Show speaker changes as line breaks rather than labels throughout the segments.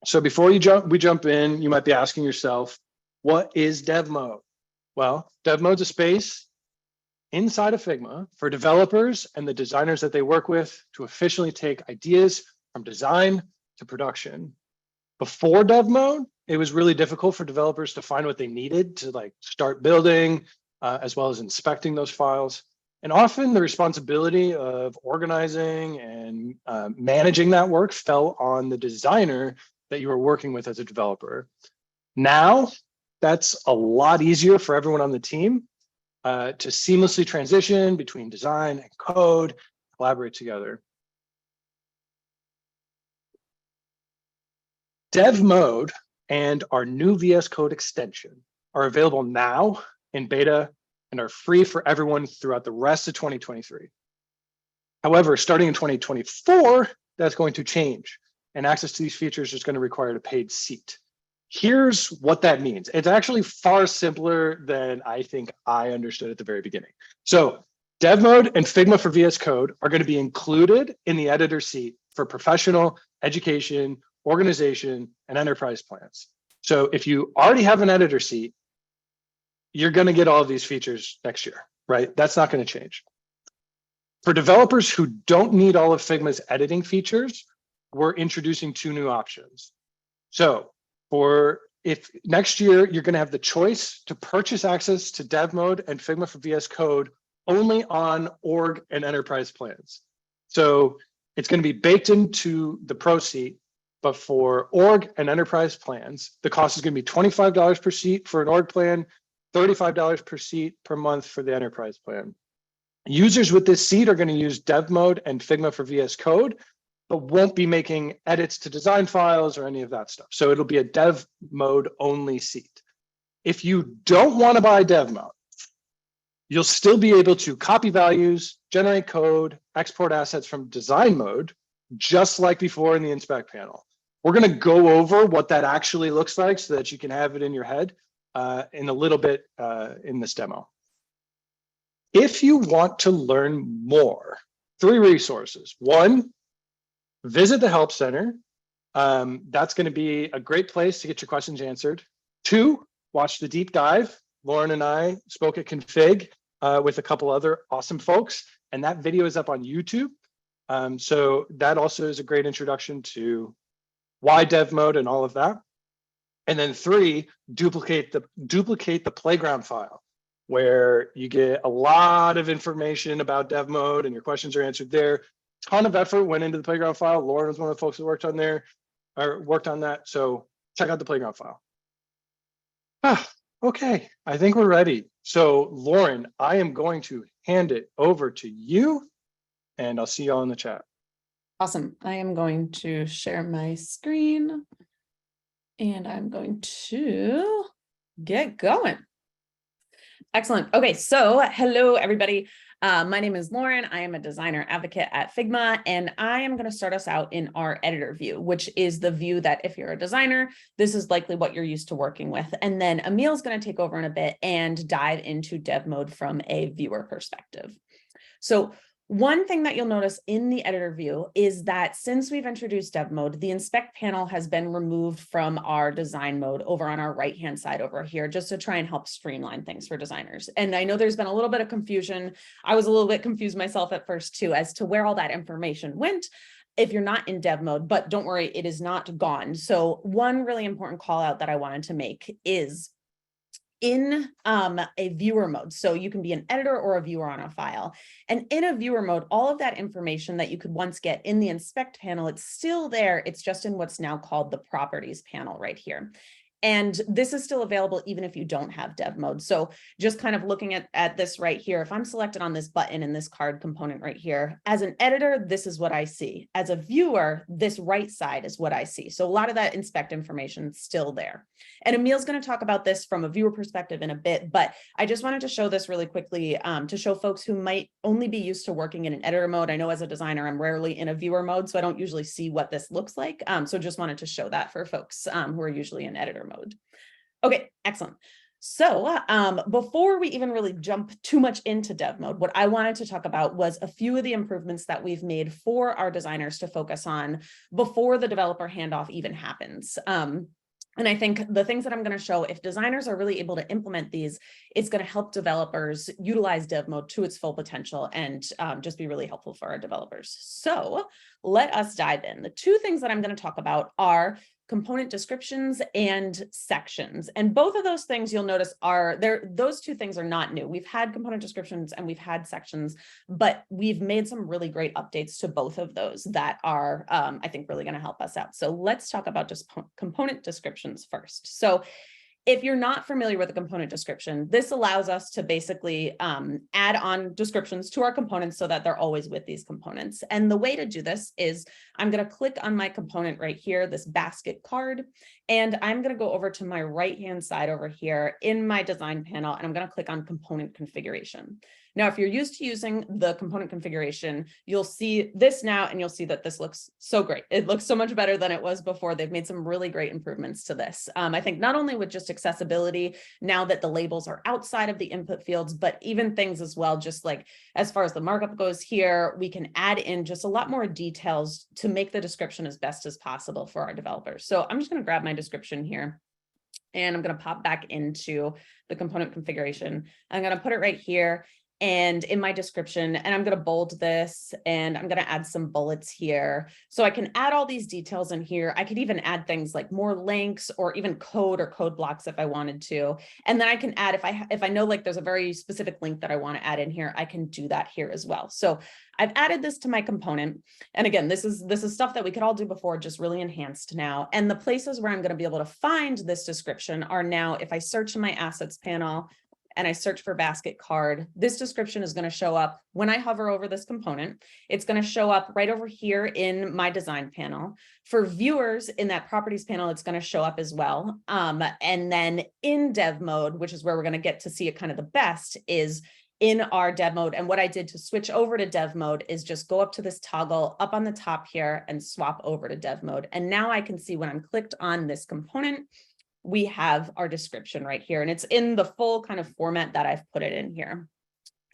So before we jump in, you might be asking yourself, what is dev mode? Well, dev mode's a space inside of Figma for developers and the designers that they work with to officially take ideas from design to production. Before dev mode, it was really difficult for developers to find what they needed to like start building, as well as inspecting those files. And often the responsibility of organizing and managing that work fell on the designer that you were working with as a developer. Now, that's a lot easier for everyone on the team to seamlessly transition between design and code, collaborate together. Dev mode and our new VS Code extension are available now in beta and are free for everyone throughout the rest of 2023. However, starting in 2024, that's going to change, and access to these features is going to require a paid seat. Here's what that means. It's actually far simpler than I think I understood at the very beginning. So dev mode and Figma for VS Code are going to be included in the editor seat for professional, education, organization, and enterprise plans. So if you already have an editor seat, you're going to get all of these features next year, right? That's not going to change. For developers who don't need all of Figma's editing features, we're introducing two new options. So if next year, you're going to have the choice to purchase access to dev mode and Figma for VS Code only on org and enterprise plans. So it's going to be baked into the pro seat, but for org and enterprise plans, the cost is going to be $25 per seat for an org plan, $35 per seat per month for the enterprise plan. Users with this seat are going to use dev mode and Figma for VS Code, but won't be making edits to design files or any of that stuff. So it'll be a dev mode only seat. If you don't want to buy dev mode, you'll still be able to copy values, generate code, export assets from design mode, just like before in the inspect panel. We're going to go over what that actually looks like so that you can have it in your head in a little bit in this demo. If you want to learn more, 3 resources. 1, visit the Help Center. That's going to be a great place to get your questions answered. 2, watch the deep dive. Lauren and I spoke at Config with a couple other awesome folks, and that video is up on YouTube. So that also is a great introduction to why dev mode and all of that. And then 3, duplicate the playground file, where you get a lot of information about dev mode and your questions are answered there. Ton of effort went into the playground file. Lauren was one of the folks that worked on that. So check out the playground file. Okay, I think we're ready. So Lauren, I am going to hand it over to you, and I'll see y'all in the chat.
Awesome. I am going to share my screen, and I'm going to get going. Excellent. Okay, so hello, everybody. My name is Lauren. I am a designer advocate at Figma, and I am going to start us out in our editor view, which is the view that if you're a designer, this is likely what you're used to working with. And then Emil's going to take over in a bit and dive into dev mode from a viewer perspective. So one thing that you'll notice in the editor view is that since we've introduced dev mode, the inspect panel has been removed from our design mode over on our right-hand side over here, just to try and help streamline things for designers. And I know there's been a little bit of confusion. I was a little bit confused myself at first too, as to where all that information went if you're not in dev mode, but don't worry, it is not gone. So one really important call out that I wanted to make is in a viewer mode. So you can be an editor or a viewer on a file. And in a viewer mode, all of that information that you could once get in the inspect panel, it's still there. It's just in what's now called the properties panel right here. And this is still available even if you don't have dev mode. So just kind of looking at this right here, if I'm selected on this button in this card component right here, as an editor, this is what I see. As a viewer, this right side is what I see. So a lot of that inspect information is still there. And Emil's going to talk about this from a viewer perspective in a bit, but I just wanted to show this really quickly to show folks who might only be used to working in an editor mode. I know as a designer, I'm rarely in a viewer mode, so I don't usually see what this looks like. So just wanted to show that for folks who are usually in editor mode. Okay, excellent. So before we even really jump too much into dev mode, what I wanted to talk about was a few of the improvements that we've made for our designers to focus on before the developer handoff even happens. And I think the things that I'm going to show, if designers are really able to implement these, it's going to help developers utilize dev mode to its full potential and just be really helpful for our developers. So let us dive in. The two things that I'm going to talk about are component descriptions and sections. And both of those things you'll notice are there. Those two things are not new. We've had component descriptions and we've had sections, but we've made some really great updates to both of those that are, I think, really going to help us out. So let's talk about just component descriptions first. So if you're not familiar with a component description, this allows us to basically add on descriptions to our components so that they're always with these components. And the way to do this is I'm going to click on my component right here, this basket card, and I'm going to go over to my right-hand side over here in my design panel, and I'm going to click on component configuration. Now, if you're used to using the component configuration, you'll see this now, and you'll see that this looks so great. It looks so much better than it was before. They've made some really great improvements to this. I think not only with just accessibility, now that the labels are outside of the input fields, but even things as well, just like as far as the markup goes here, we can add in just a lot more details to make the description as best as possible for our developers. So I'm just going to grab my description here, and I'm going to pop back into the component configuration. I'm going to put it right here and in my description, and I'm going to bold this, and I'm going to add some bullets here. So I can add all these details in here. I could even add things like more links or even code or code blocks if I wanted to. And then I can add, if I know like there's a very specific link that I want to add in here, I can do that here as well. So I've added this to my component. And again, this is stuff that we could all do before, just really enhanced now. And the places where I'm going to be able to find this description are now, if I search in my assets panel, and I search for basket card, this description is going to show up when I hover over this component. It's going to show up right over here in my design panel. For viewers in that properties panel, it's going to show up as well. And then in dev mode, which is where we're going to get to see it kind of the best, is in our dev mode. And what I did to switch over to dev mode is just go up to this toggle up on the top here and swap over to dev mode. And now I can see when I'm clicked on this component, we have our description right here, and it's in the full kind of format that I've put it in here.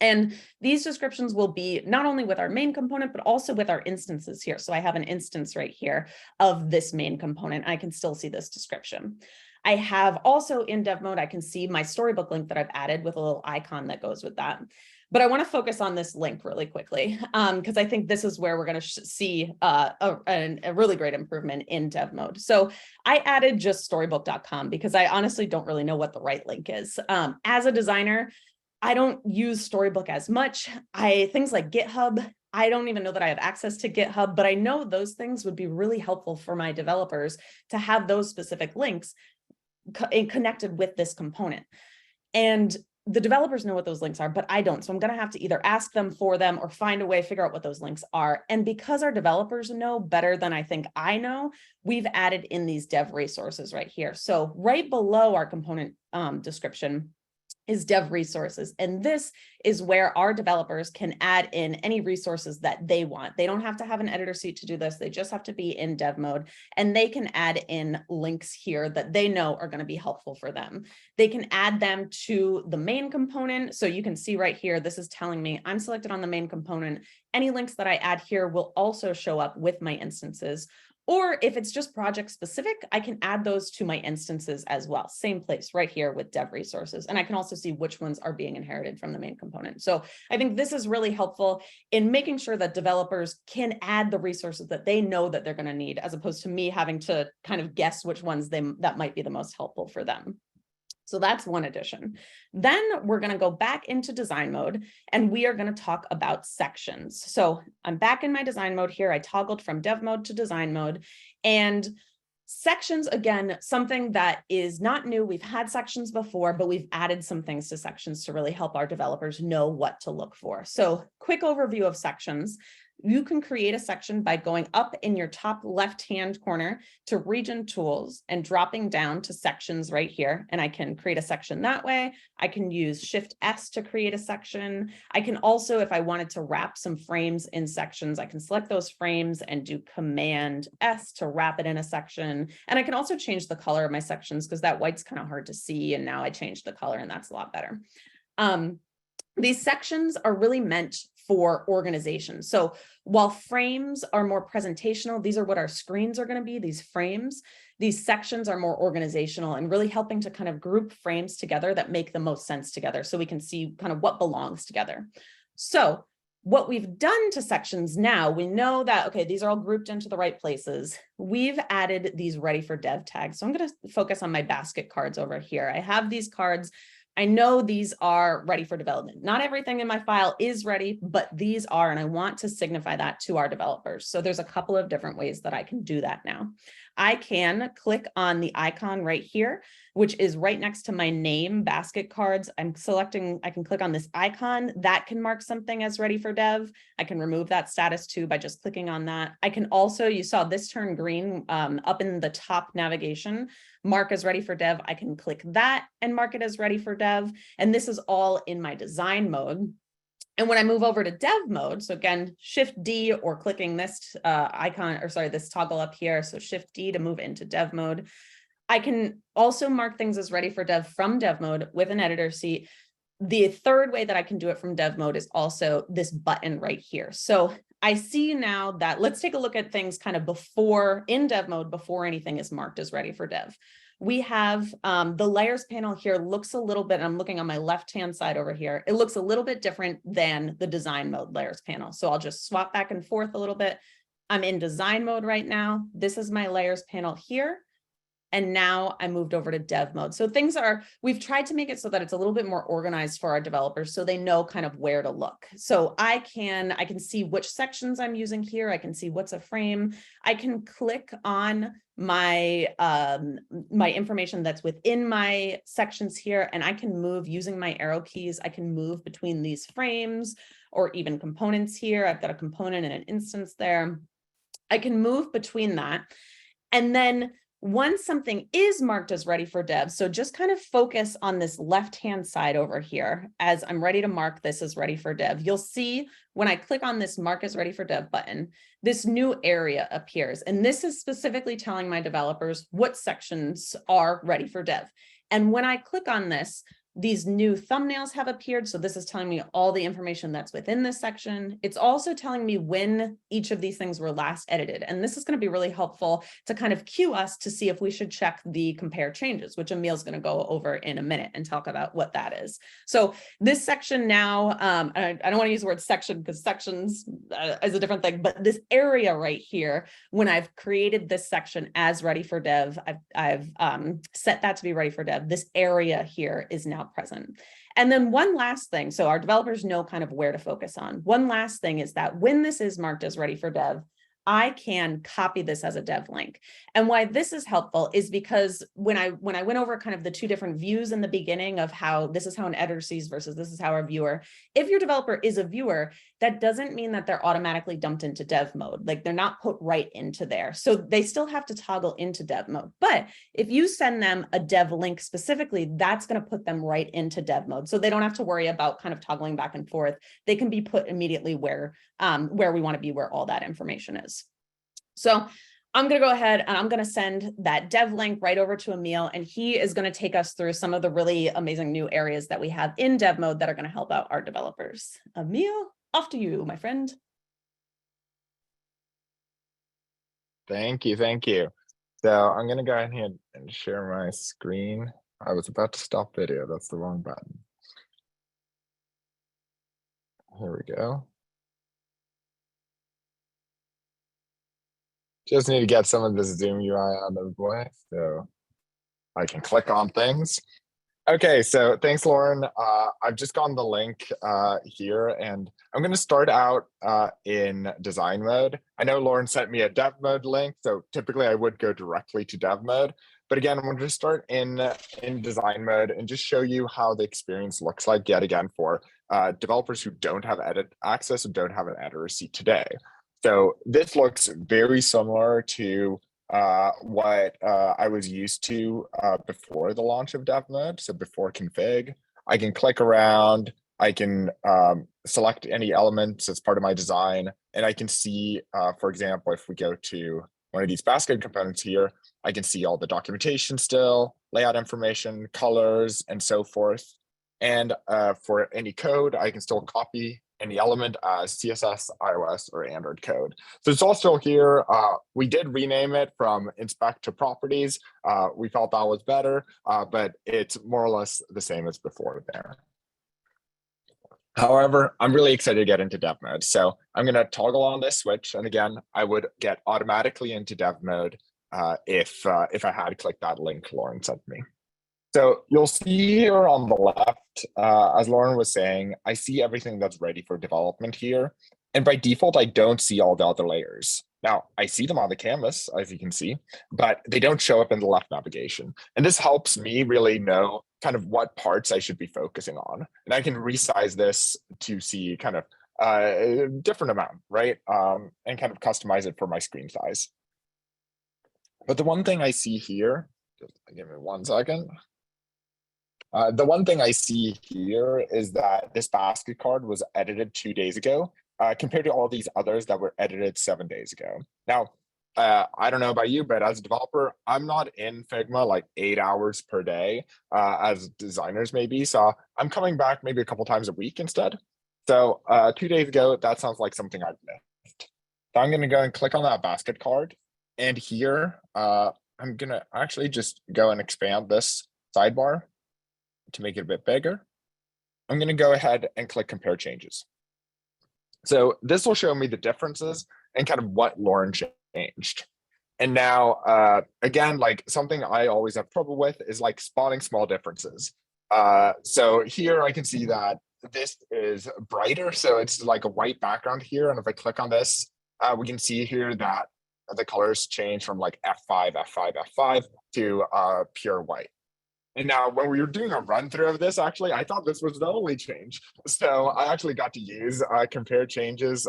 And these descriptions will be not only with our main component, but also with our instances here. So I have an instance right here of this main component. I can still see this description. I have also in dev mode, I can see my storybook link that I've added with a little icon that goes with that. But I want to focus on this link really quickly, because I think this is where we're going to see a really great improvement in dev mode. So I added just storybook.com because I honestly don't really know what the right link is. As a designer, I don't use Storybook as much. Things like GitHub, I don't even know that I have access to GitHub, but I know those things would be really helpful for my developers to have those specific links connected with this component. And the developers know what those links are, but I don't. So I'm going to have to either ask them for them or find a way, figure out what those links are. And because our developers know better than I think I know, we've added in these dev resources right here. So right below our component description is dev resources. And this is where our developers can add in any resources that they want. They don't have to have an editor seat to do this. They just have to be in dev mode, and they can add in links here that they know are going to be helpful for them. They can add them to the main component. So you can see right here, this is telling me I'm selected on the main component. Any links that I add here will also show up with my instances. Or if it's just project specific, I can add those to my instances as well. Same place right here with dev resources. And I can also see which ones are being inherited from the main component. So I think this is really helpful in making sure that developers can add the resources that they know that they're going to need, as opposed to me having to kind of guess which ones that might be the most helpful for them. So that's one addition. Then we're going to go back into design mode, and we are going to talk about sections. So I'm back in my design mode here. I toggled from dev mode to design mode, and sections, again, something that is not new. We've had sections before, but we've added some things to sections to really help our developers know what to look for. So quick overview of sections. you can create a section by going up in your top left-hand corner to region tools and dropping down to sections right here. And I can create a section that way. I can use Shift S to create a section. I can also, if I wanted to wrap some frames in sections, I can select those frames and do Command S to wrap it in a section. And I can also change the color of my sections because that white's kind of hard to see. And now I changed the color and that's a lot better. These sections are really meant for organization. So while frames are more presentational, these are what our screens are going to be, these frames. These sections are more organizational and really helping to kind of group frames together that make the most sense together so we can see kind of what belongs together. So what we've done to sections now, we know that, okay, these are all grouped into the right places. We've added these ready for dev tags. So I'm going to focus on my basket cards over here. I have these cards. I know these are ready for development. Not everything in my file is ready, but these are, and I want to signify that to our developers. So there's a couple of different ways that I can do that now. I can click on the icon right here, which is right next to my name, basket cards. I can click on this icon that can mark something as ready for dev. I can remove that status too by just clicking on that. I can also, you saw this turn green up in the top navigation, mark as ready for dev. I can click that and mark it as ready for dev. And this is all in my design mode. And when I move over to dev mode, so again, Shift D or clicking this icon, or sorry, this toggle up here. So Shift D to move into dev mode. I can also mark things as ready for dev from dev mode with an editor seat. The third way that I can do it from dev mode is also this button right here. So I see now that, let's take a look at things kind of before, in dev mode, before anything is marked as ready for dev. We have the layers panel here looks a little bit, I'm looking on my left-hand side over here. It looks a little bit different than the design mode layers panel. So I'll just swap back and forth a little bit. I'm in design mode right now. This is my layers panel here. And now I moved over to dev mode. So things are, we've tried to make it so that it's a little bit more organized for our developers so they know kind of where to look. So I can see which sections I'm using here. I can see what's a frame. I can click on my my information that's within my sections here, and I can move using my arrow keys. I can move between these frames or even components here. I've got a component and an instance there. I can move between that. And then once something is marked as ready for dev, so just kind of focus on this left-hand side over here as I'm ready to mark this as ready for dev. You'll see when I click on this mark as ready for dev button, this new area appears. And this is specifically telling my developers what sections are ready for dev. And when I click on this, these new thumbnails have appeared. So this is telling me all the information that's within this section. It's also telling me when each of these things were last edited. And this is going to be really helpful to kind of cue us to see if we should check the compare changes, which Emil's going to go over in a minute and talk about what that is. So this section now, I don't want to use the word section because sections is a different thing, but this area right here, when I've created this section as ready for dev, I've set that to be ready for dev. This area here is now present. And then one last thing, so our developers know kind of where to focus on. One last thing is that when this is marked as ready for dev, I can copy this as a dev link. And why this is helpful is because when I went over kind of the two different views in the beginning of how this is how an editor sees versus this is how our viewer, if your developer is a viewer, that doesn't mean that they're automatically dumped into dev mode. Like they're not put right into there. So they still have to toggle into dev mode. But if you send them a dev link specifically, that's going to put them right into dev mode. So they don't have to worry about kind of toggling back and forth. They can be put immediately where we want to be, where all that information is. So I'm going to go ahead and I'm going to send that dev link right over to Emil, and he is going to take us through some of the really amazing new areas that we have in dev mode that are going to help out our developers. Emil, off to you, my friend.
Thank you. Thank you. So I'm going to go ahead and share my screen. I was about to stop video. That's the wrong button. Here we go. Just need to get some of the Zoom UI out of the way so I can click on things. Okay, so thanks, Lauren. I've just gotten the link here, and I'm going to start out in design mode. I know Lauren sent me a dev mode link, so typically I would go directly to dev mode. But again, I'm going to start in design mode and just show you how the experience looks like yet again for developers who don't have edit access and don't have an editor see today. So this looks very similar to what I was used to before the launch of dev mode. So before config, I can click around, I can select any elements as part of my design, and I can see, for example, if we go to one of these basket components here, I can see all the documentation still, layout information, colors, and so forth. And for any code, I can still copy any element as CSS, iOS, or Android code. So it's all still here. We did rename it from inspect to properties. We felt that was better, but it's more or less the same as before there. However, I'm really excited to get into dev mode. So I'm going to toggle on this switch. And again, I would get automatically into dev mode if I had clicked that link Lauren sent me. So you'll see here on the left, as Lauren was saying, I see everything that's ready for development here. And by default, I don't see all the other layers. Now, I see them on the canvas, as you can see, but they don't show up in the left navigation. And this helps me really know kind of what parts I should be focusing on. And I can resize this to see kind of a different amount, right? And kind of customize it for my screen size. But the one thing I see here, just give me 1 second. The one thing I see here is that this basket card was edited 2 days ago, compared to all these others that were edited 7 days ago. Now, I don't know about you, but as a developer, I'm not in Figma like 8 hours per day, as designers maybe. So I'm coming back maybe a couple times a week instead. So 2 days ago, that sounds like something I've missed. So I'm going to go and click on that basket card. And here, I'm going to actually just go and expand this sidebar to make it a bit bigger. I'm going to go ahead and click compare changes. So this will show me the differences and kind of what Lauren changed. And now, again, like something I always have trouble with is like spotting small differences. So here I can see that this is brighter. So it's like a white background here. And if I click on this, we can see here that the colors change from like F5, F5, F5 to pure white. And now when we were doing a run through of this, actually, I thought this was the only change. So I actually got to use compare changes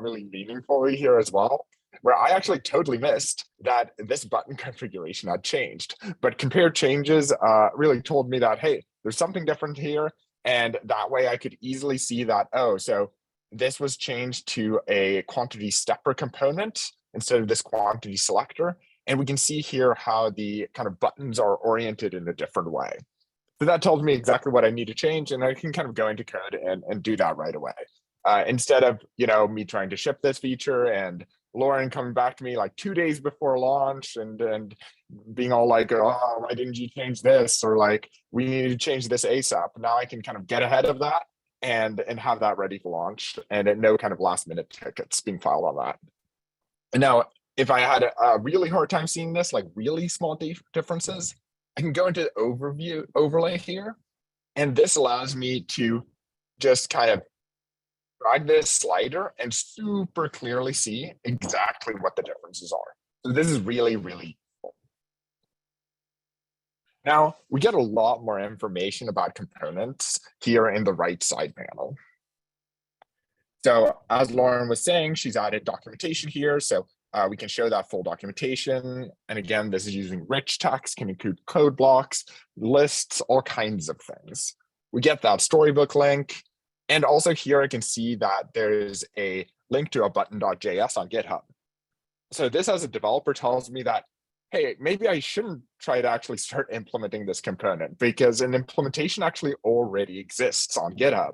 really meaningfully here as well, where I actually totally missed that this button configuration had changed. But compare changes really told me that, hey, there's something different here. And that way I could easily see that, oh, so this was changed to a quantity stepper component instead of this quantity selector. And we can see here how the kind of buttons are oriented in a different way. So that tells me exactly what I need to change, and I can kind of go into code and do that right away. Instead of, you know, me trying to ship this feature and Lauren coming back to me like 2 days before launch and being all like, oh, why didn't you change this? Or like, we need to change this ASAP. Now I can kind of get ahead of that and have that ready to launch, and no kind of last minute tickets being filed on that. And now, if I had a really hard time seeing this, like really small differences, I can go into the overlay here. And this allows me to just kind of drag this slider and super clearly see exactly what the differences are. So this is really, really useful. Now, we get a lot more information about components here in the right side panel. So as Lauren was saying, she's added documentation here. So we can show that full documentation. And again, this is using rich text, can include code blocks, lists, all kinds of things. We get that storybook link. And also here I can see that there's a link to a button.js on GitHub. So this as a developer tells me that, hey, maybe I shouldn't try to actually start implementing this component because an implementation actually already exists on GitHub.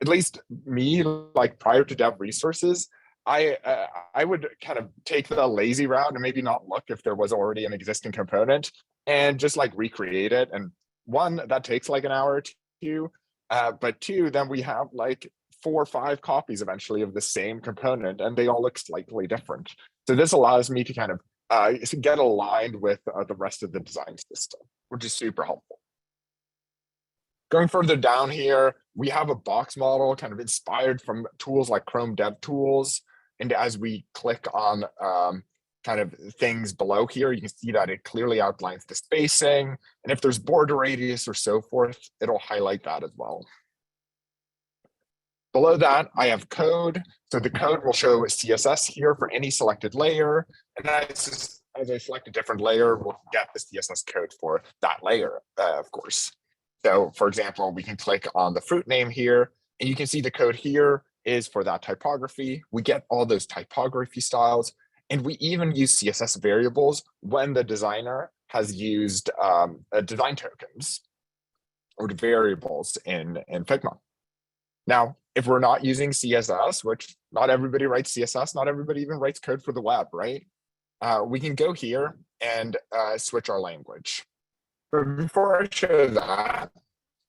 At least me, like prior to dev resources, I would kind of take the lazy route and maybe not look if there was already an existing component and just like recreate it. And one, that takes like an hour or two, but two, then we have like 4 or 5 copies eventually of the same component and they all look slightly different. So this allows me to kind of get aligned with the rest of the design system, which is super helpful. Going further down here, we have a box model kind of inspired from tools like Chrome DevTools. And as we click on kind of things below here, you can see that it clearly outlines the spacing. And if there's border radius or so forth, it'll highlight that as well. Below that, I have code. So the code will show CSS here for any selected layer. And as I select a different layer, we'll get the CSS code for that layer, of course. So for example, we can click on the fruit name here, and you can see the code here is for that typography. We get all those typography styles, and we even use CSS variables when the designer has used design tokens or variables in Figma. Now, if we're not using CSS, which not everybody writes CSS, not everybody even writes code for the web, right? We can go here and switch our language. But before I show that,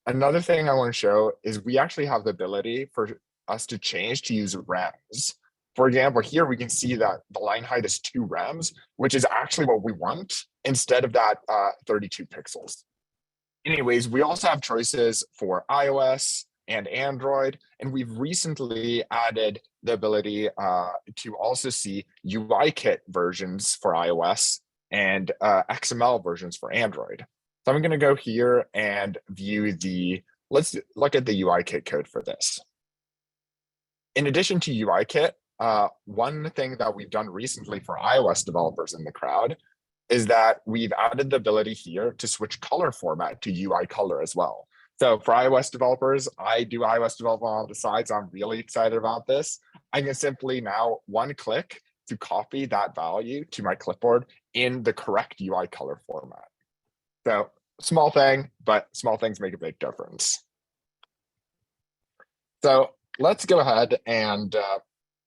another thing I want to show is we actually have the ability for us to change to use rems. For example, here we can see that the line height is 2 rems, which is actually what we want instead of that 32 pixels. Anyways, we also have choices for iOS and Android, and we've recently added the ability to also see UIKit versions for iOS and XML versions for Android. So I'm going to go here and view let's look at the UIKit code for this. In addition to UIKit, one thing that we've done recently for iOS developers in the crowd is that we've added the ability here to switch color format to UI color as well. So for iOS developers, I do iOS development on the side, so I'm really excited about this. I can simply now one click to copy that value to my clipboard in the correct UI color format. So small thing, but small things make a big difference. So let's go ahead and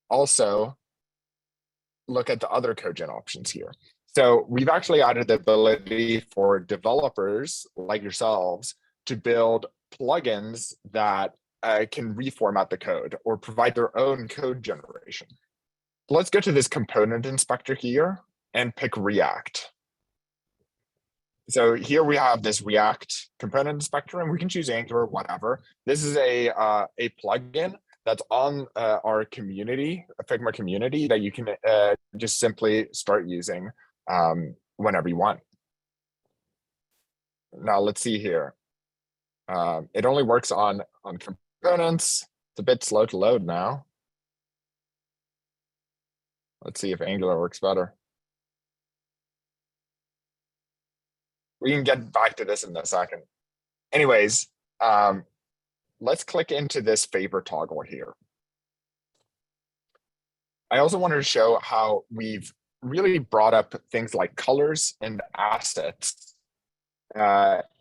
also look at the other code gen options here. So we've actually added the ability for developers like yourselves to build plugins that can reformat the code or provide their own code generation. Let's go to this component inspector here and pick React. So here we have this React component inspector, and we can choose Angular, whatever. This is a plugin that's on our community, a Figma community, that you can just simply start using whenever you want. Now let's see here. It only works on components. It's a bit slow to load now. Let's see if Angular works better. We can get back to this in a second. Anyways, let's click into this favor toggle here. I also wanted to show how we've really brought up things like colors and assets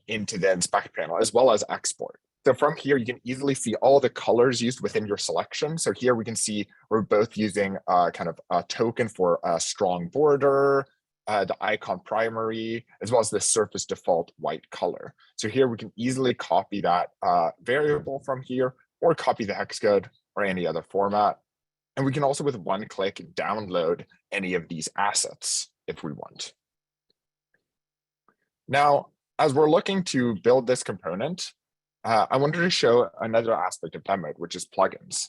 into the inspect panel, as well as export. So from here, you can easily see all the colors used within your selection. So here we can see we're both using kind of a token for a strong border, the icon primary, as well as the surface default white color. So here we can easily copy that variable from here, or copy the hex code or any other format. And we can also, with one click, download any of these assets if we want. Now, as we're looking to build this component, I wanted to show another aspect of demo, which is plugins.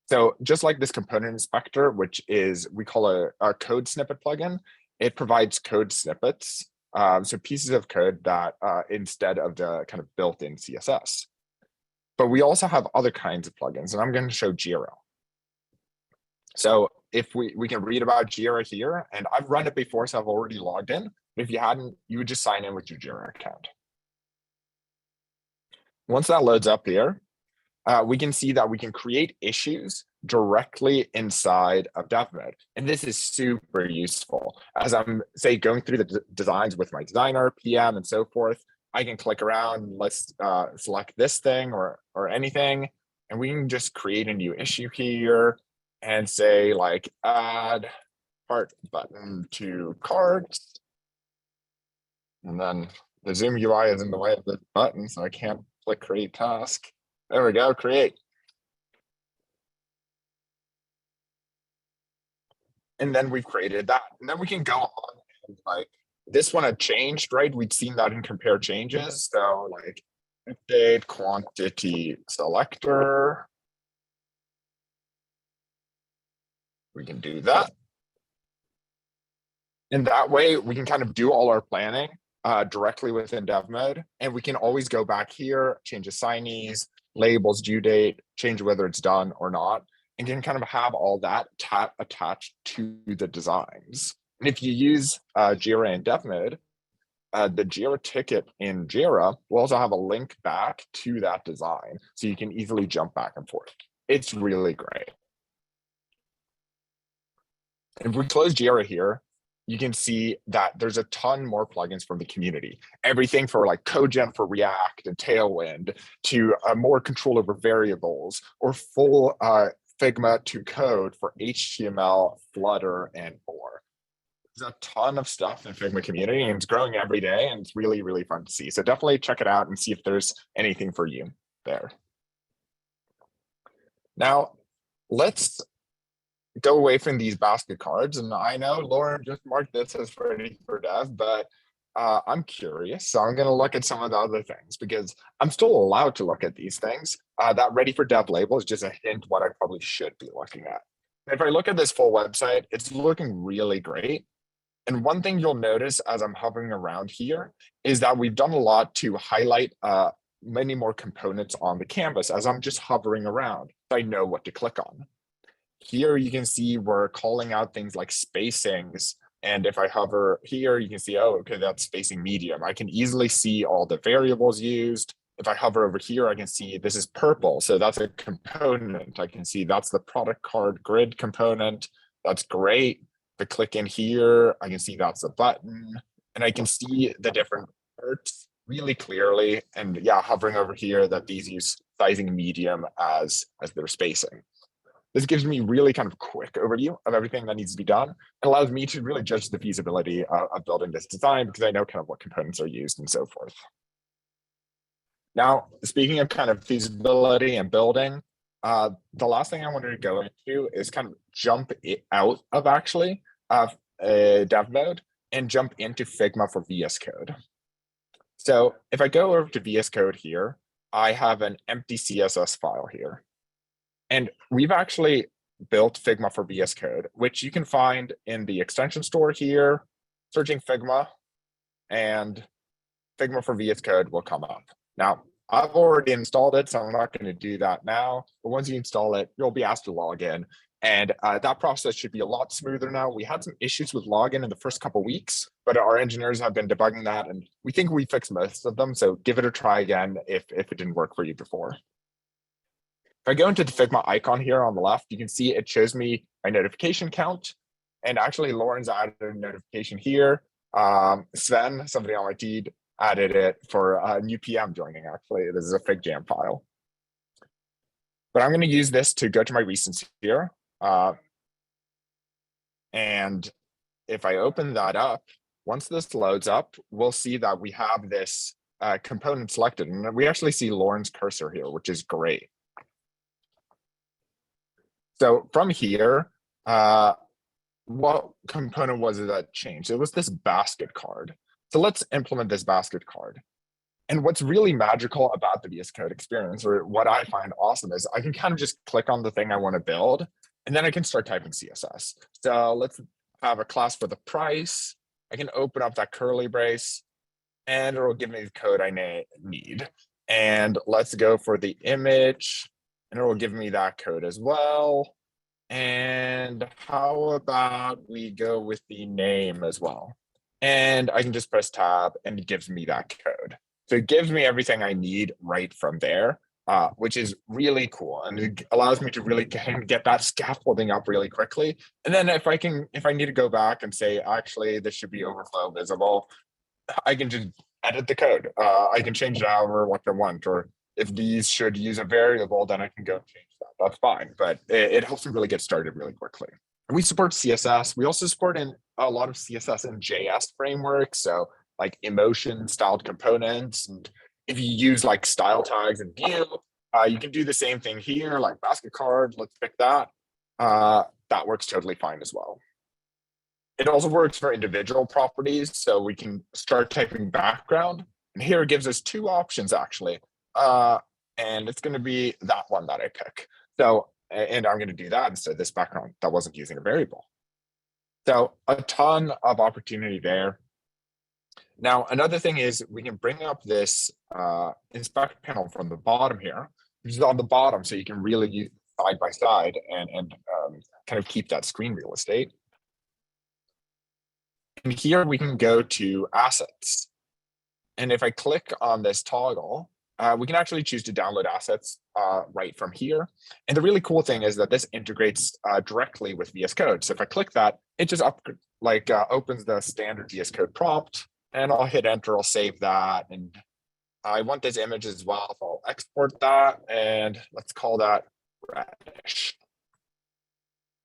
So just like this component inspector, which is, we call a code snippet plugin, it provides code snippets, so pieces of code that instead of the kind of built-in CSS. But we also have other kinds of plugins, and I'm going to show Jira. So if we can read about Jira here, and I've run it before, so I've already logged in. But if you hadn't, you would just sign in with your Jira account. Once that loads up here, we can see that we can create issues directly inside of dev mode. And this is super useful. As I'm, say, going through the designs with my designer, PM, and so forth, I can click around, let's select this thing or anything, and we can just create a new issue here and say, like, add cart button to carts. And then the Zoom UI is in the way of the button, so I can't click create task. There we go, create. And then we've created that. And then we can go on and, like, this one had changed, right? We'd seen that in compare changes. So like update quantity selector. We can do that. And that way we can kind of do all our planning directly within dev mode. And we can always go back here, change assignees, labels, due date, change whether it's done or not, and can kind of have all that attached to the designs. And if you use Jira in dev mode, the Jira ticket in Jira will also have a link back to that design, so you can easily jump back and forth. It's really great. If we close Jira here, you can see that there's a ton more plugins from the community. Everything for like code gen for React and Tailwind to more control over variables, or full Figma to code for HTML, Flutter, and more. There's a ton of stuff in Figma community, and it's growing every day, and it's really, really fun to see. So definitely check it out and see if there's anything for you there. Now, let's go away from these basket cards. And I know Lauren just marked this as ready for dev, but I'm curious. So I'm going to look at some of the other things because I'm still allowed to look at these things. That ready for dev label is just a hint what I probably should be looking at. If I look at this full website, it's looking really great. And one thing you'll notice as I'm hovering around here is that we've done a lot to highlight many more components on the canvas as I'm just hovering around. I know what to click on. Here you can see we're calling out things like spacings. And if I hover here, you can see, oh, okay, that's spacing medium. I can easily see all the variables used. If I hover over here, I can see this is purple. So that's a component. I can see that's the product card grid component. That's great. If I click in here, I can see that's a button. And I can see the different parts really clearly. And yeah, hovering over here that these use sizing medium as their spacing. This gives me really kind of quick overview of everything that needs to be done. It allows me to really judge the feasibility of building this design because I know kind of what components are used and so forth. Now, speaking of kind of feasibility and building, the last thing I wanted to go into is kind of jump it out of actually dev mode and jump into Figma for VS Code. So if I go over to VS Code here, I have an empty CSS file here. And we've actually built Figma for VS Code, which you can find in the extension store here, searching Figma, and Figma for VS Code will come up. Now, I've already installed it, so I'm not going to do that now. But once you install it, you'll be asked to log in. And that process should be a lot smoother now. We had some issues with login in the first couple of weeks, but our engineers have been debugging that, and we think we fixed most of them. So give it a try again if it didn't work for you before. If I go into the Figma icon here on the left, you can see it shows me my notification count. And actually, Lauren's added a notification here. Sven, somebody on my team, added it for a new PM joining, actually. This is a FigJam file. But I'm going to use this to go to my recents here. And if I open that up, once this loads up, we'll see that we have this component selected. And we actually see Lauren's cursor here, which is great. So from here, what component was it that changed? It was this basket card. So let's implement this basket card. And what's really magical about the VS Code experience, or what I find awesome, is I can kind of just click on the thing I want to build, and then I can start typing CSS. So let's have a class for the price. I can open up that curly brace, and it'll give me the code I need. And let's go for the image, and it will give me that code as well. And how about we go with the name as well? And I can just press tab and it gives me that code. So it gives me everything I need right from there, which is really cool. And it allows me to really get that scaffolding up really quickly. And then if I need to go back and say, actually, this should be overflow visible, I can just edit the code. I can change it however what I want, or if these should use a variable, then I can go change that. That's fine, but it helps me really get started really quickly. And we support CSS. We also support in a lot of CSS and JS frameworks. So like emotion styled components. And if you use like style tags and Vue, you can do the same thing here, like basket card. Let's pick that. That works totally fine as well. It also works for individual properties. So we can start typing background. And here it gives us two options actually. And it's going to be that one that I pick. So, and I'm going to do that instead of this background that wasn't using a variable. So a ton of opportunity there. Now, another thing is we can bring up this inspect panel from the bottom here. which is on the bottom, so you can really use side by side and kind of keep that screen real estate. And here we can go to assets. And if I click on this toggle, we can actually choose to download assets right from here. And the really cool thing is that this integrates directly with VS Code. So if I click that, it just opens the standard VS Code prompt, and I'll hit enter, I'll save that. And I want this image as well, so I'll export that, and let's call that radish.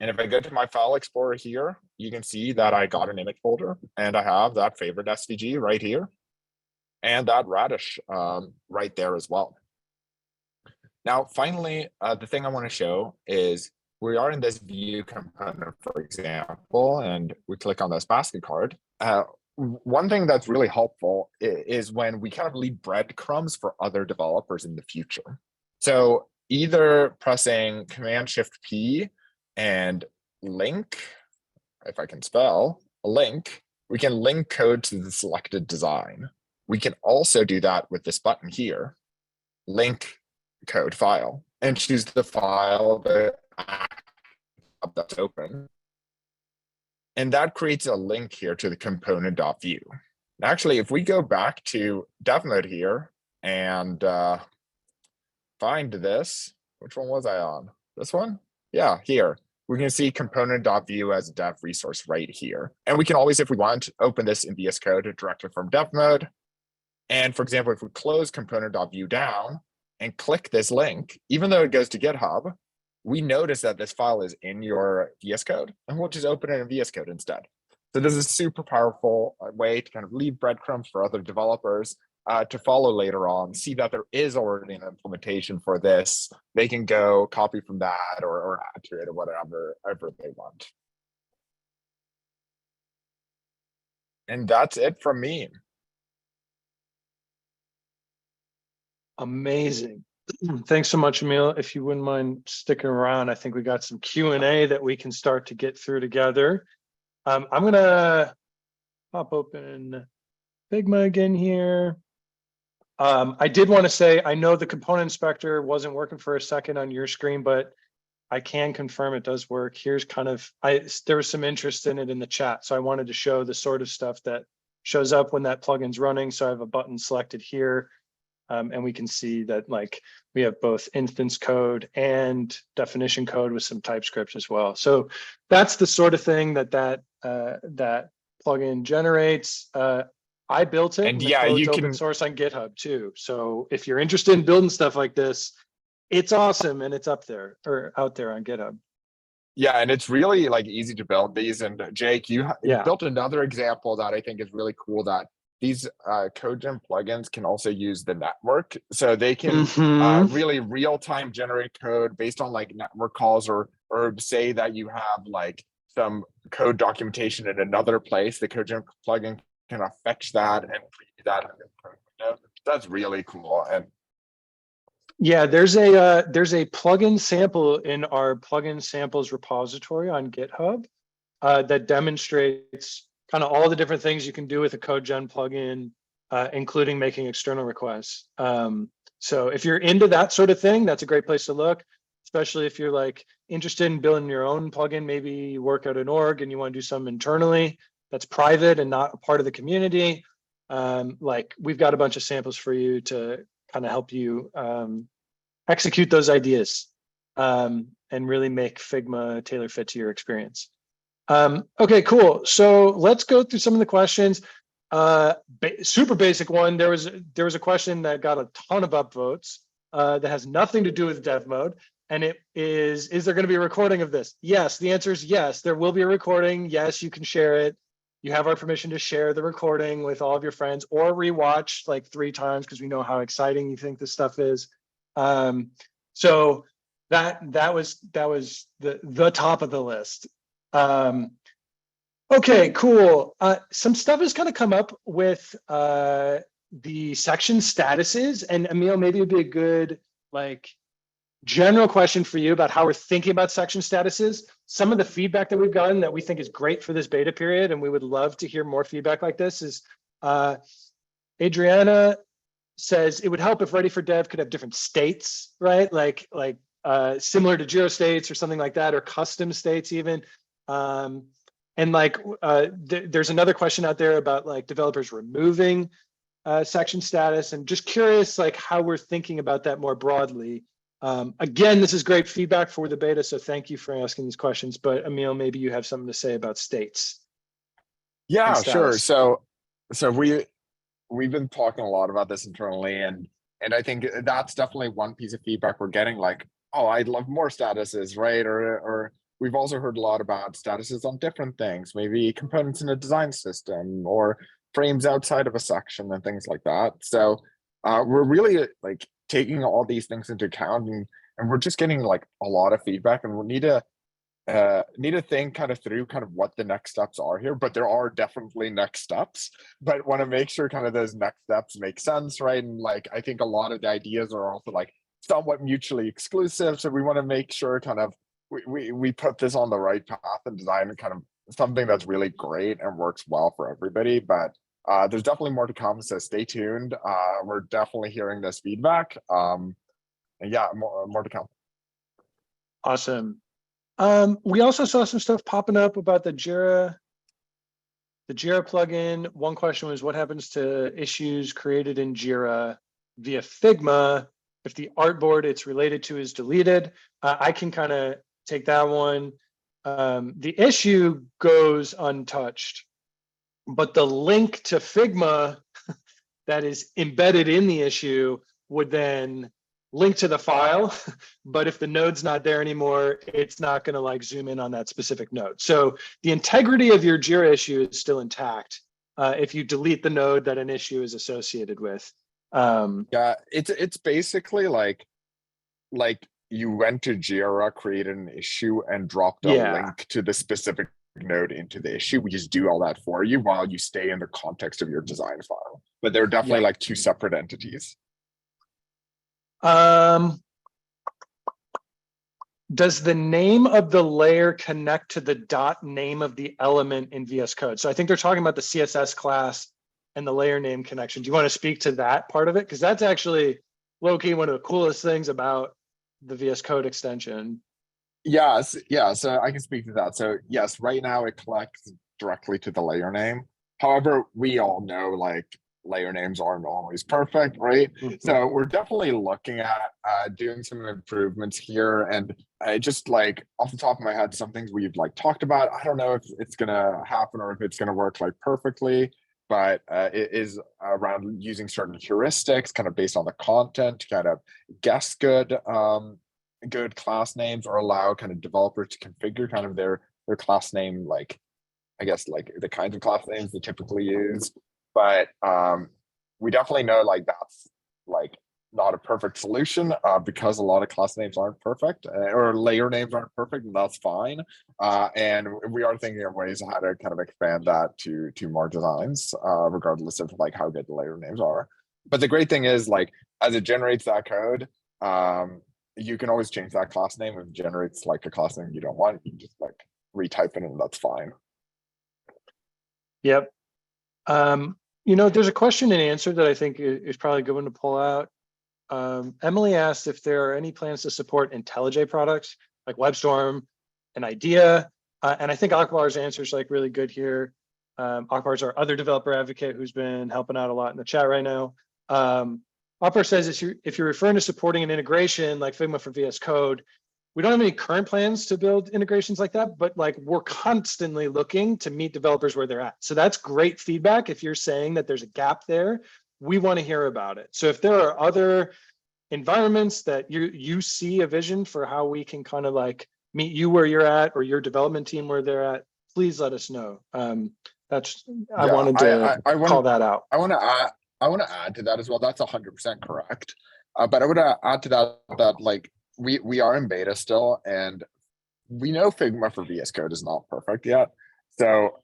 And if I go to my file explorer here, you can see that I got an image folder, and I have that favorite SVG right here, and that radish right there as well. Now, finally, the thing I want to show is we are in this view component, for example, and we click on this basket card. One thing that's really helpful is when we kind of leave breadcrumbs for other developers in the future. So either pressing Command-Shift-P and link, if I can spell, a link, we can link code to the selected design. We can also do that with this button here, link code file, and choose the file that's open. And that creates a link here to the component.view. Actually, if we go back to dev mode here and find this, which one was I on? This one? Yeah, here. We can see component.view as a dev resource right here. And we can always, if we want, open this in VS Code directly from dev mode. And for example, if we close component.view down and click this link, even though it goes to GitHub, we notice that this file is in your VS Code, and we'll just open it in VS Code instead. So this is a super powerful way to kind of leave breadcrumbs for other developers to follow later on, see that there is already an implementation for this. They can go copy from that or add to it or whatever they want. And that's it from me.
Amazing. Thanks so much, Emil. If you wouldn't mind sticking around, I think we got some Q&A that we can start to get through together. I'm gonna pop open Figma again here. I did want to say, I know the component inspector wasn't working for a second on your screen, but I can confirm it does work. Here's kind of, there was some interest in it in the chat, so I wanted to show the sort of stuff that shows up when that plugin's running. So I have a button selected here. And we can see that like we have both instance code and definition code with some TypeScript as well. So that's the sort of thing that plugin generates. I built it,
and yeah,
you open source on GitHub too. So if you're interested in building stuff like this, it's awesome, and it's up there or out there on GitHub.
Yeah, and it's really like easy to build these. And Jake, you built another example that I think is really cool, that these CodeGen plugins can also use the network. So they can really real-time generate code based on like network calls, or say that you have like some code documentation in another place. The CodeGen plugin can fetch that and preview that in the code window. That's really cool. And
yeah, there's a plugin sample in our plugin samples repository on GitHub that demonstrates kind of all the different things you can do with a CodeGen plugin, including making external requests. So if you're into that sort of thing, that's a great place to look, especially if you're like interested in building your own plugin. Maybe you work at an org and you want to do something internally that's private and not a part of the community. Like we've got a bunch of samples for you to kind of help you execute those ideas and really make Figma tailor fit to your experience. Okay, cool. So let's go through some of the questions. Super basic one. There was a question that got a ton of upvotes that has nothing to do with dev mode. And it is there going to be a recording of this? Yes, the answer is yes, there will be a recording. Yes, you can share it. You have our permission to share the recording with all of your friends, or rewatch like 3 times because we know how exciting you think this stuff is. So that was the top of the list. Okay, cool. Some stuff has kind of come up with the section statuses, and Emil, maybe it'd be a good like general question for you about how we're thinking about section statuses. Some of the feedback that we've gotten that we think is great for this beta period, and we would love to hear more feedback like this, is Adriana says it would help if Ready for Dev could have different states, right? Like similar to Jira states or something like that, or custom states even. And like there's another question out there about like developers removing section status, and just curious like how we're thinking about that more broadly. Again, this is great feedback for the beta, so thank you for asking these questions. But Emil, maybe you have something to say about states.
Yeah, sure.
status.
So we've been talking a lot about this internally, and I think that's definitely one piece of feedback we're getting. Like, oh, I'd love more statuses, right? Or we've also heard a lot about statuses on different things, maybe components in a design system or frames outside of a section and things like that. So we're really like taking all these things into account, and we're just getting like a lot of feedback, and we need to think kind of through kind of what the next steps are here. But there are definitely next steps, but want to make sure kind of those next steps make sense, right? And like I think a lot of the ideas are also like somewhat mutually exclusive, so we want to make sure kind of we put this on the right path and design kind of something that's really great and works well for everybody. But there's definitely more to come, so stay tuned. We're definitely hearing this feedback, and yeah, more to come.
Awesome. We also saw some stuff popping up about the Jira plugin. One question was, what happens to issues created in Jira via Figma if the artboard it's related to is deleted? I can kind of take that one. The issue goes untouched, but the link to Figma that is embedded in the issue would then link to the file. But if the node's not there anymore, it's not going to like zoom in on that specific node. So the integrity of your Jira issue is still intact if you delete the node that an issue is associated with.
Yeah, it's basically like you went to Jira, created an issue, and dropped a
Yeah.
link to the specific node into the issue. We just do all that for you while you stay in the context of your design file. But they're definitely like two separate entities.
Does the name of the layer connect to the dot name of the element in VS Code? So I think they're talking about the CSS class and the layer name connection. Do you want to speak to that part of it? Because that's actually low-key one of the coolest things about the VS Code extension.
Yes, yeah, so I can speak to that. So yes, right now it collects directly to the layer name. However, we all know like layer names aren't always perfect, right? So we're definitely looking at doing some improvements here. And I just like off the top of my head, some things we've like talked about. I don't know if it's gonna happen or if it's gonna work like perfectly, but it is around using certain heuristics kind of based on the content to kind of guess good class names, or allow kind of developers to configure kind of their class name, like I guess like the kinds of class names they typically use. But we definitely know like that's like not a perfect solution because a lot of class names aren't perfect, or layer names aren't perfect, and that's fine. And we are thinking of ways how to kind of expand that to more designs, regardless of like how good the layer names are. But the great thing is like as it generates that code, you can always change that class name. If it generates like a class name you don't want, you can just like retype it and that's fine.
Yep. You know, there's a question and answer that I think is probably a good one to pull out. Emily asked if there are any plans to support IntelliJ products like WebStorm and IDEA. And I think Akbar's answer is like really good here. Akbar's our other developer advocate who's been helping out a lot in the chat right now. Akbar says if you're referring to supporting an integration like Figma for VS Code, we don't have any current plans to build integrations like that, but like we're constantly looking to meet developers where they're at. So that's great feedback. If you're saying that there's a gap there, we want to hear about it. So if there are other environments that you see a vision for how we can kind of like meet you where you're at, or your development team where they're at, please let us know. That's I wanted to call that out.
I want to add to that as well. That's 100% correct. But I would add to that like we are in beta still, and we know Figma for VS Code is not perfect yet. So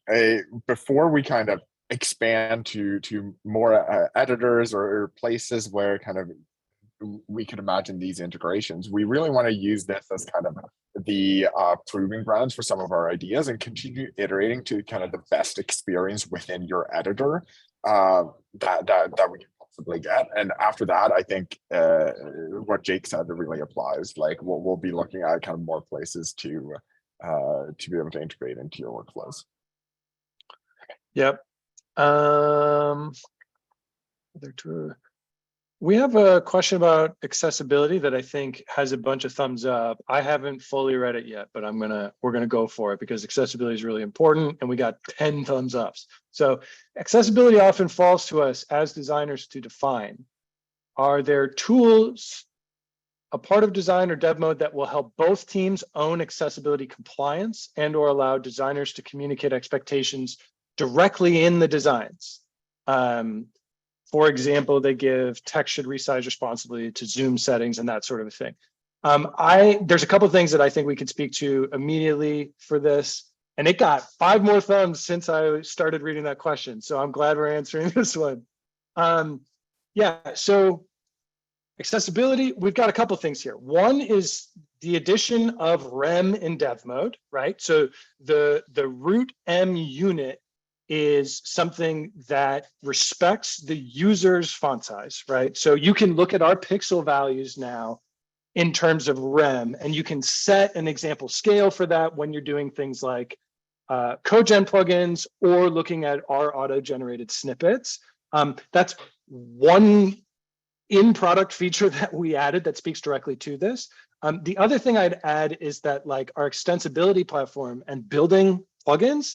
before we kind of expand to more editors or places where kind of we could imagine these integrations, we really want to use this as kind of the proving grounds for some of our ideas and continue iterating to kind of the best experience within your editor that we can possibly get. And after that, I think what Jake said really applies. Like we'll be looking at kind of more places to be able to integrate into your workflows.
Yep. We have a question about accessibility that I think has a bunch of thumbs up. I haven't fully read it yet, but we're gonna go for it because accessibility is really important, and we got 10 thumbs ups. So accessibility often falls to us as designers to define. Are there tools, a part of design or dev mode that will help both teams own accessibility compliance and or allow designers to communicate expectations directly in the designs? For example, they give text should resize responsibly to zoom settings and that sort of a thing. There's a couple of things that I think we could speak to immediately for this, and it got 5 more thumbs since I started reading that question. So I'm glad we're answering this one. Yeah, so accessibility, we've got a couple of things here. One is the addition of rem in dev mode, right? So the root M unit is something that respects the user's font size, right? So you can look at our pixel values now in terms of rem, and you can set an example scale for that when you're doing things like codegen plugins or looking at our auto-generated snippets. That's one in-product feature that we added that speaks directly to this. The other thing I'd add is that like our extensibility platform and building plugins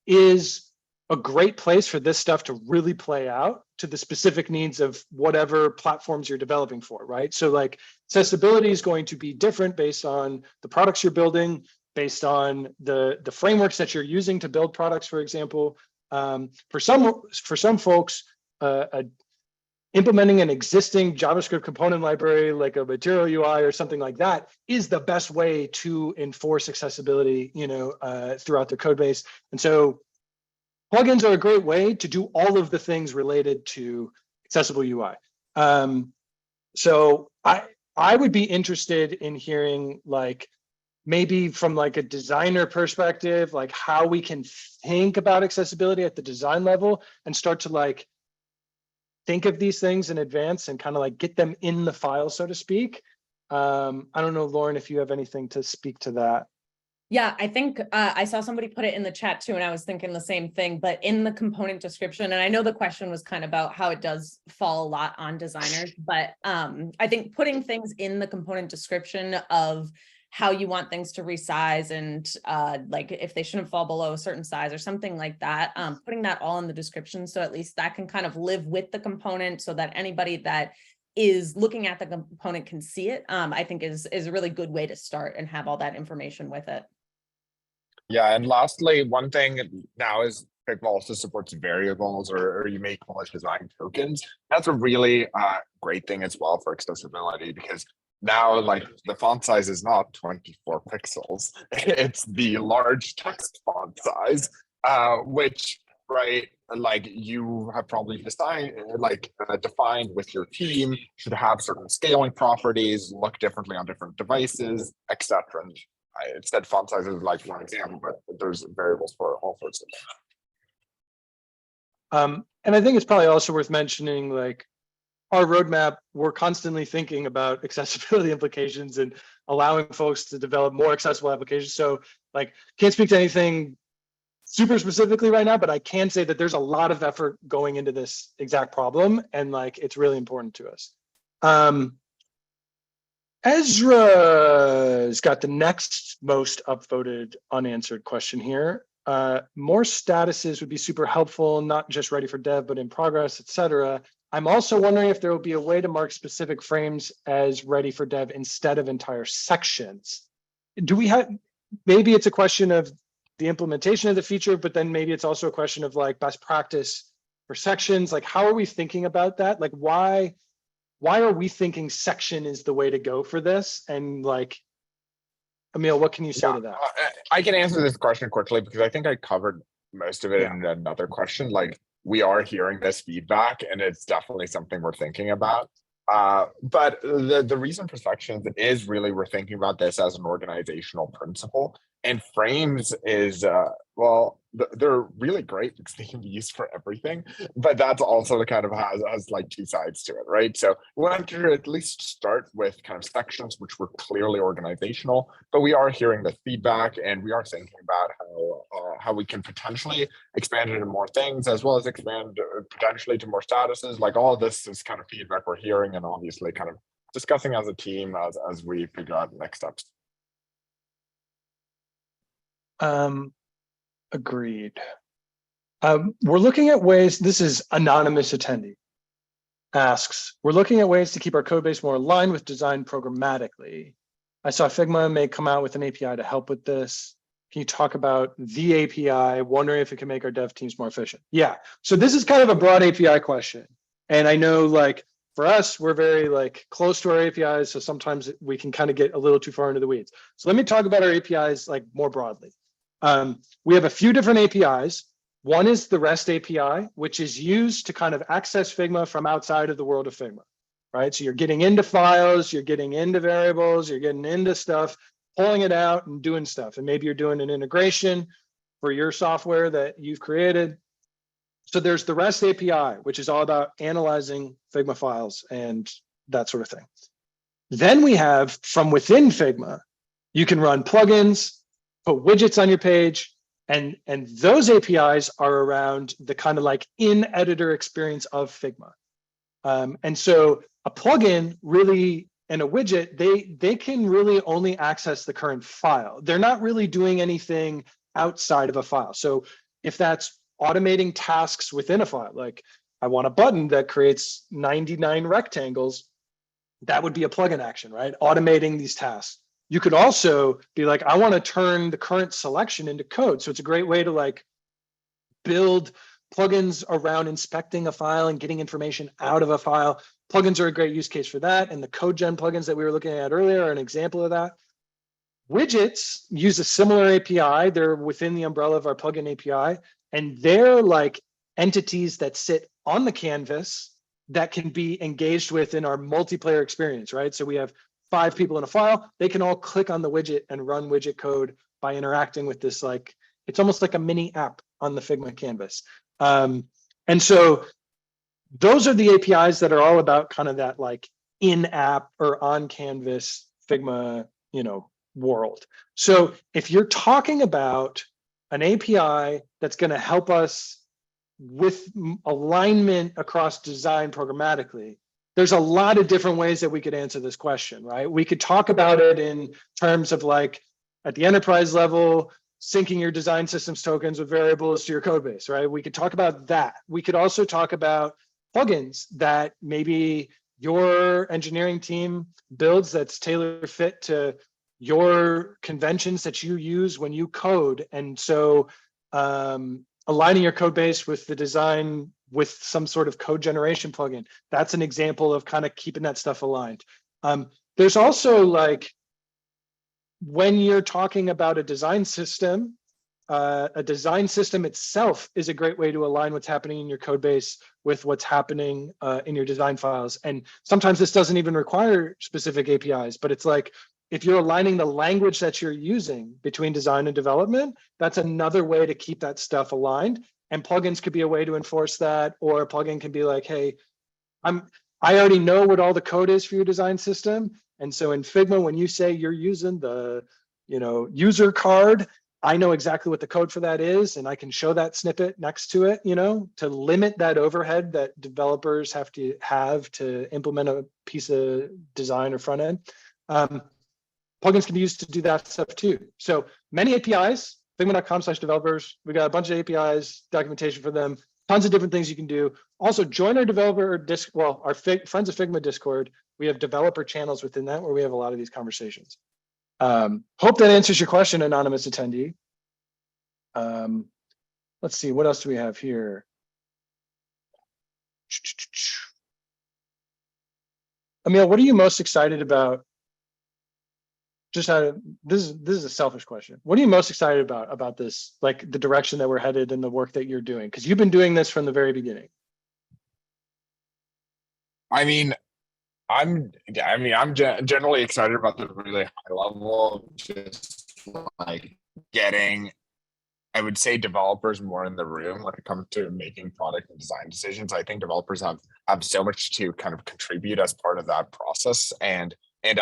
is a great place for this stuff to really play out to the specific needs of whatever platforms you're developing for, right? So like accessibility is going to be different based on the products you're building, based on the frameworks that you're using to build products, for example. For some folks, implementing an existing JavaScript component library like a material UI or something like that is the best way to enforce accessibility, throughout the code base. And so plugins are a great way to do all of the things related to accessible UI. So I would be interested in hearing like maybe from like a designer perspective, like how we can think about accessibility at the design level and start to like think of these things in advance and kind of like get them in the file, so to speak. I don't know, Lauren, if you have anything to speak to that.
Yeah, I think I saw somebody put it in the chat too, and I was thinking the same thing, but in the component description, and I know the question was kind of about how it does fall a lot on designers, but I think putting things in the component description of how you want things to resize and like if they shouldn't fall below a certain size or something like that, putting that all in the description, so at least that can kind of live with the component so that anybody that is looking at the component can see it, I think is a really good way to start and have all that information with it.
Yeah, and lastly, one thing now is Figma also supports variables, or you may call it design tokens. That's a really great thing as well for accessibility, because now like the font size is not 24 pixels, it's the large text font size, which, right, like you have probably defined with your team, should have certain scaling properties, look differently on different devices, etc. Instead, font size is like one example, but there's variables for all sorts of.
And I think it's probably also worth mentioning, like our roadmap, we're constantly thinking about accessibility implications and allowing folks to develop more accessible applications. So like, can't speak to anything super specifically right now, but I can say that there's a lot of effort going into this exact problem, and like, it's really important to us. Ezra's got the next most upvoted unanswered question here. More statuses would be super helpful, not just ready for dev, but in progress, etc. I'm also wondering if there will be a way to mark specific frames as ready for dev instead of entire sections. Do we have, maybe it's a question of the implementation of the feature, but then maybe it's also a question of like best practice for sections. Like, how are we thinking about that? Like, why are we thinking section is the way to go for this? And like, Emil, what can you say to that?
I can answer this question quickly because I think I covered most of it in another question. Like, we are hearing this feedback and it's definitely something we're thinking about. But the reason for sections is really we're thinking about this as an organizational principle. And frames is well, they're really great because they can be used for everything, but that's also kind of has like two sides to it, right? So we want to at least start with kind of sections which were clearly organizational, but we are hearing the feedback and we are thinking about how we can potentially expand it into more things, as well as expand potentially to more statuses. Like all of this is kind of feedback we're hearing, and obviously kind of discussing as a team as we figure out next steps.
Agreed. We're looking at ways, this is anonymous attendee asks, we're looking at ways to keep our code base more aligned with design programmatically. I saw Figma may come out with an API to help with this. Can you talk about the API? Wondering if it can make our dev teams more efficient. Yeah, so this is kind of a broad API question. And I know like for us, we're very like close to our APIs. So sometimes we can kind of get a little too far into the weeds. So let me talk about our APIs like more broadly. We have a few different APIs. One is the REST API, which is used to kind of access Figma from outside of the world of Figma, right? So you're getting into files, you're getting into variables, you're getting into stuff, pulling it out and doing stuff. And maybe you're doing an integration for your software that you've created. So there's the REST API, which is all about analyzing Figma files and that sort of thing. Then we have from within Figma, you can run plugins, put widgets on your page, and those APIs are around the kind of like in-editor experience of Figma. And so a plugin really and a widget, they can really only access the current file. They're not really doing anything outside of a file. So if that's automating tasks within a file, like I want a button that creates 99 rectangles, that would be a plugin action, right? Automating these tasks. You could also be like, I want to turn the current selection into code. So it's a great way to like build plugins around inspecting a file and getting information out of a file. Plugins are a great use case for that. And the code gen plugins that we were looking at earlier are an example of that. Widgets use a similar API. They're within the umbrella of our plugin API. And they're like entities that sit on the canvas that can be engaged with in our multiplayer experience, right? So we have 5 people in a file, they can all click on the widget and run widget code by interacting with this, like, it's almost like a mini app on the Figma canvas. And so those are the APIs that are all about kind of that like in-app or on canvas Figma, world. So if you're talking about an API that's going to help us with alignment across design programmatically, there's a lot of different ways that we could answer this question, right? We could talk about it in terms of like at the enterprise level, syncing your design systems tokens with variables to your code base, right? We could talk about that. We could also talk about plugins that maybe your engineering team builds that's tailor fit to your conventions that you use when you code. And so aligning your code base with the design with some sort of code generation plugin. That's an example of kind of keeping that stuff aligned. There's also like, when you're talking about a design system itself is a great way to align what's happening in your code base with what's happening in your design files. And sometimes this doesn't even require specific APIs, but it's like, if you're aligning the language that you're using between design and development, that's another way to keep that stuff aligned. And plugins could be a way to enforce that, or a plugin can be like, hey, I already know what all the code is for your design system. And so in Figma, when you say you're using the user card, I know exactly what the code for that is, and I can show that snippet next to it, to limit that overhead that developers have to implement a piece of design or front end. Plugins can be used to do that stuff too. So many APIs, figma.com/developers. We got a bunch of APIs, documentation for them, tons of different things you can do. Also join our developer our Friends of Figma Discord. We have developer channels within that where we have a lot of these conversations. Hope that answers your question, anonymous attendee. Let's see, what else do we have here? Emil, what are you most excited about? Just this is a selfish question. What are you most excited about this, like the direction that we're headed and the work that you're doing? Because you've been doing this from the very beginning.
I'm generally excited about the really high level, just like getting, I would say, developers more in the room when it comes to making product and design decisions. I think developers have so much to kind of contribute as part of that process. And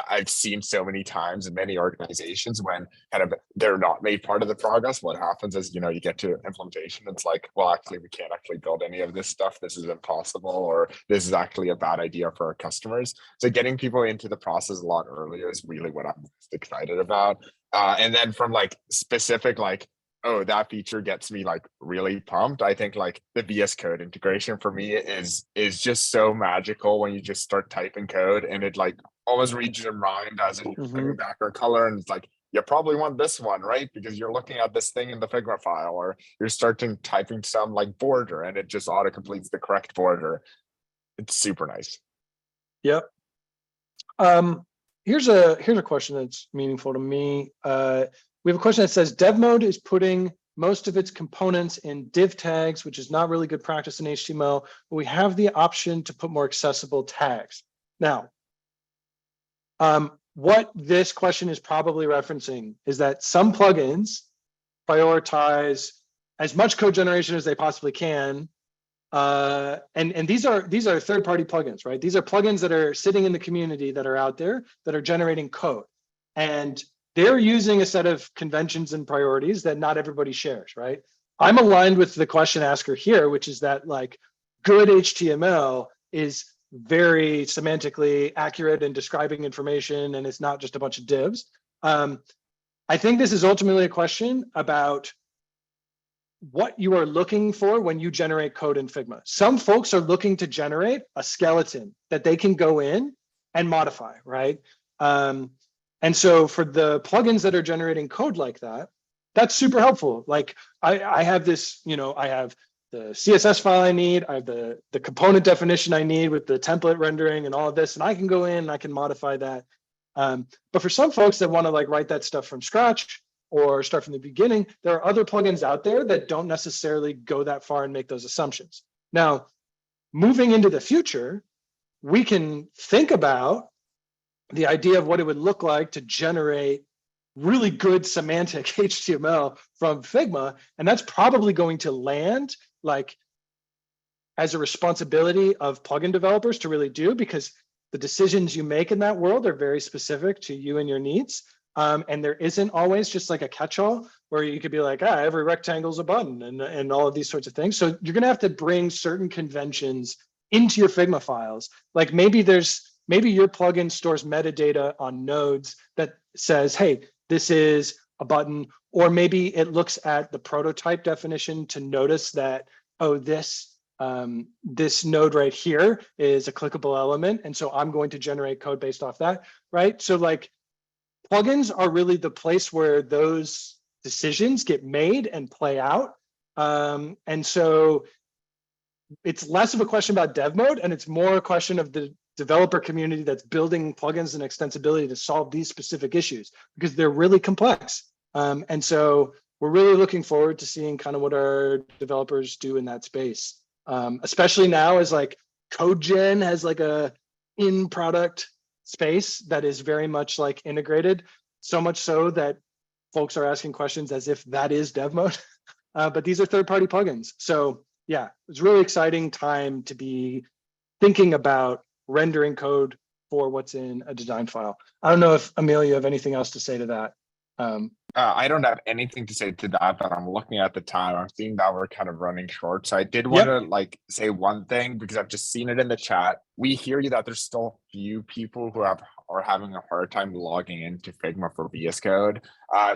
I've seen so many times in many organizations when kind of they're not made part of the progress, what happens is, you get to implementation. It's like, well, actually, we can't actually build any of this stuff. This is impossible, or this is actually a bad idea for our customers. So getting people into the process a lot earlier is really what I'm most excited about. And then from like specific, like, oh, that feature gets me like really pumped. I think like the VS Code integration for me is just so magical when you just start typing code and it like always reads your mind as in
Mhm.
background color, and it's like you probably want this one, right? Because you're looking at this thing in the Figma file, or you're starting typing some like border and it just auto completes the correct border. It's super nice.
Yep. Here's a question that's meaningful to me. We have a question that says dev mode is putting most of its components in div tags, which is not really good practice in HTML, but we have the option to put more accessible tags. Now, what this question is probably referencing is that some plugins prioritize as much code generation as they possibly can. And these are third-party plugins, right? These are plugins that are sitting in the community that are out there that are generating code. And they're using a set of conventions and priorities that not everybody shares, right? I'm aligned with the question asker here, which is that like good HTML is very semantically accurate in describing information, and it's not just a bunch of divs. I think this is ultimately a question about what you are looking for when you generate code in Figma. Some folks are looking to generate a skeleton that they can go in and modify, right? And so for the plugins that are generating code like that, that's super helpful. Like I have this, I have the CSS file I need, I have the component definition I need with the template rendering and all of this, and I can go in and I can modify that. But for some folks that want to like write that stuff from scratch or start from the beginning, there are other plugins out there that don't necessarily go that far and make those assumptions. Now, moving into the future, we can think about the idea of what it would look like to generate really good semantic HTML from Figma. And that's probably going to land like as a responsibility of plugin developers to really do, because the decisions you make in that world are very specific to you and your needs. And there isn't always just like a catch-all where you could be like, every rectangle is a button and all of these sorts of things. So you're gonna have to bring certain conventions into your Figma files. Like maybe your plugin stores metadata on nodes that says, hey, this is a button, or maybe it looks at the prototype definition to notice that, oh, this node right here is a clickable element. And so I'm going to generate code based off that, right? So like plugins are really the place where those decisions get made and play out. And so it's less of a question about dev mode, and it's more a question of the developer community that's building plugins and extensibility to solve these specific issues, because they're really complex. And so we're really looking forward to seeing kind of what our developers do in that space, especially now as like code gen has like a in product space that is very much like integrated, so much so that folks are asking questions as if that is dev mode. But these are third-party plugins. So yeah, it's a really exciting time to be thinking about rendering code for what's in a design file. I don't know if Emil, you have anything else to say to that.
I don't have anything to say to that, but I'm looking at the time. I'm seeing that we're kind of running short. So I did want to like say one thing, because I've just seen it in the chat. We hear you that there's still a few people who are having a hard time logging into Figma for VS Code.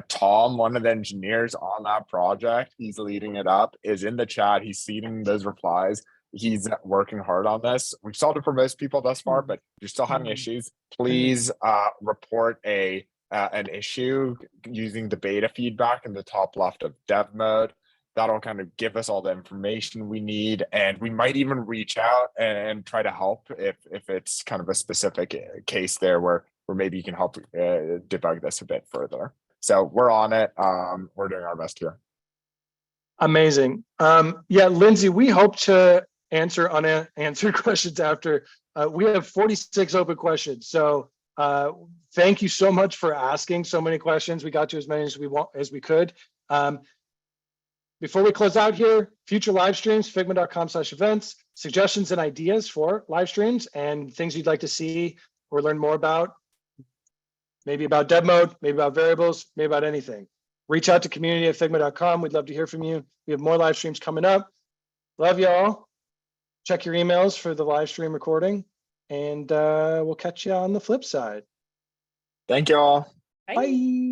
Tom, one of the engineers on that project, he's leading it up, is in the chat. He's seeing those replies. He's working hard on this. We've solved it for most people thus far, but you're still having issues. Please report an issue using the beta feedback in the top left of dev mode. That'll kind of give us all the information we need, and we might even reach out and try to help if it's kind of a specific case there where maybe you can help debug this a bit further. So we're on it. We're doing our best here.
Amazing. Yeah, Lindsay, we hope to answer unanswered questions after. We have 46 open questions, so Thank you so much for asking so many questions. We got to as many as we could. Before we close out here, future live streams, figma.com/events, suggestions and ideas for live streams and things you'd like to see or learn more about, maybe about dev mode, maybe about variables, maybe about anything. Reach out to community@figma.com. We'd love to hear from you. We have more live streams coming up. Love y'all. Check your emails for the live stream recording, and we'll catch you on the flip side.
Thank you all.
Bye.
Bye.